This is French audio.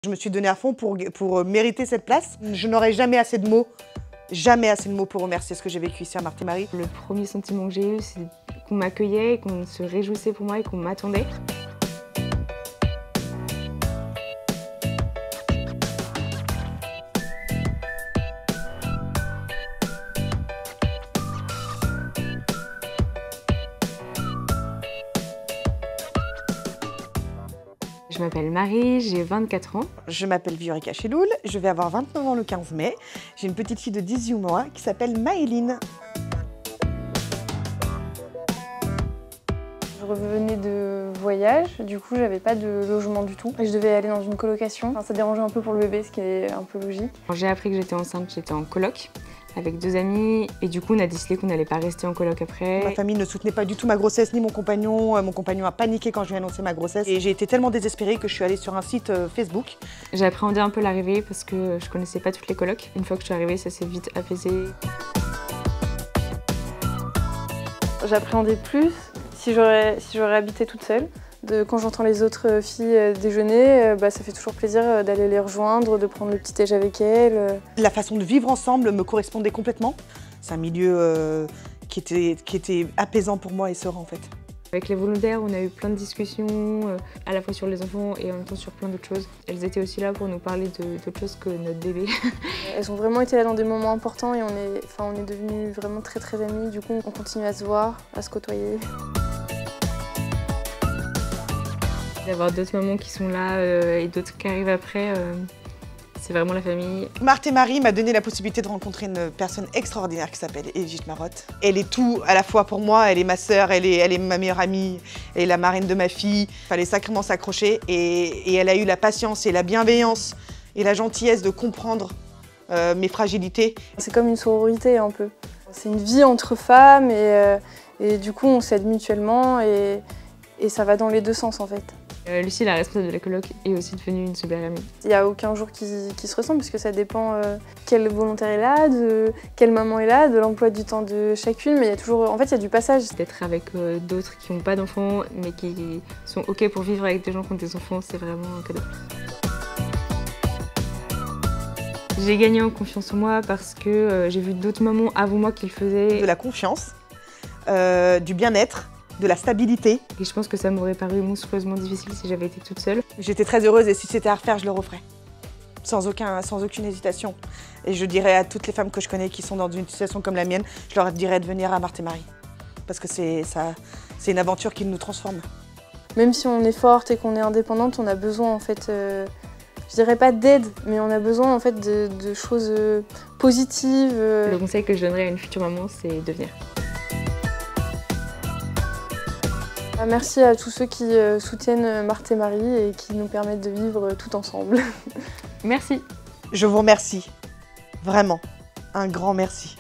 Je me suis donnée à fond pour mériter cette place. Je n'aurai jamais assez de mots pour remercier ce que j'ai vécu ici à Marthe et Marie. Le premier sentiment que j'ai eu, c'est qu'on m'accueillait, qu'on se réjouissait pour moi et qu'on m'attendait. Je m'appelle Marie, j'ai 24 ans. Je m'appelle Viorica Cheloul, je vais avoir 29 ans le 15 mai. J'ai une petite fille de 18 mois qui s'appelle Maëline. Je revenais de voyage, du coup j'avais pas de logement du tout. Et je devais aller dans une colocation. Enfin, ça dérangeait un peu pour le bébé, ce qui est un peu logique. Quand j'ai appris que j'étais enceinte, j'étais en coloc avec 2 amis et du coup on a décidé qu'on n'allait pas rester en coloc après. Ma famille ne soutenait pas du tout ma grossesse ni mon compagnon. Mon compagnon a paniqué quand je lui ai annoncé ma grossesse et j'ai été tellement désespérée que je suis allée sur un site Facebook. J'ai appréhendé un peu l'arrivée parce que je connaissais pas toutes les colocs. Une fois que je suis arrivée, ça s'est vite apaisé. J'appréhendais plus si j'aurais habité toute seule. Quand j'entends les autres filles déjeuner, ça fait toujours plaisir d'aller les rejoindre, de prendre le petit-déj avec elles. La façon de vivre ensemble me correspondait complètement. C'est un milieu qui était apaisant pour moi et serein en fait. Avec les volontaires, on a eu plein de discussions, à la fois sur les enfants et en même temps sur plein d'autres choses. Elles étaient aussi là pour nous parler d'autres choses que notre bébé. Elles ont vraiment été là dans des moments importants et on est devenus vraiment très très amies. Du coup, on continue à se voir, à se côtoyer. D'avoir d'autres mamans qui sont là et d'autres qui arrivent après, c'est vraiment la famille. Marthe et Marie m'a donné la possibilité de rencontrer une personne extraordinaire qui s'appelle Edwige Marotte. Elle est tout à la fois pour moi, elle est ma sœur, elle est ma meilleure amie, elle est la marraine de ma fille. Il fallait sacrément s'accrocher et elle a eu la patience et la bienveillance et la gentillesse de comprendre mes fragilités. C'est comme une sororité un peu. C'est une vie entre femmes et du coup on s'aide mutuellement et ça va dans les deux sens en fait. Lucie, la responsable de la coloc, est aussi devenue une super amie. Il n'y a aucun jour qui se ressemble parce que ça dépend quel volontaire est là, de quelle maman est là, de l'emploi du temps de chacune, mais il y a toujours, en fait, il y a du passage. D'être avec d'autres qui n'ont pas d'enfants, mais qui sont OK pour vivre avec des gens qui ont des enfants, c'est vraiment un cadeau. J'ai gagné en confiance en moi parce que j'ai vu d'autres mamans avant moi qui le faisaient. De la confiance, du bien-être, de la stabilité. Et je pense que ça m'aurait paru monstrueusement difficile si j'avais été toute seule. J'étais très heureuse et si c'était à refaire, je le referais. Sans aucune hésitation. Et je dirais à toutes les femmes que je connais qui sont dans une situation comme la mienne, je leur dirais de venir à Marthe et Marie. Parce que c'est une aventure qui nous transforme. Même si on est forte et qu'on est indépendante, on a besoin en fait, je dirais pas d'aide, mais on a besoin en fait de choses positives. Le conseil que je donnerais à une future maman, c'est de venir. Merci à tous ceux qui soutiennent Marthe et Marie et qui nous permettent de vivre tout ensemble. Merci. Je vous remercie. Vraiment. Un grand merci.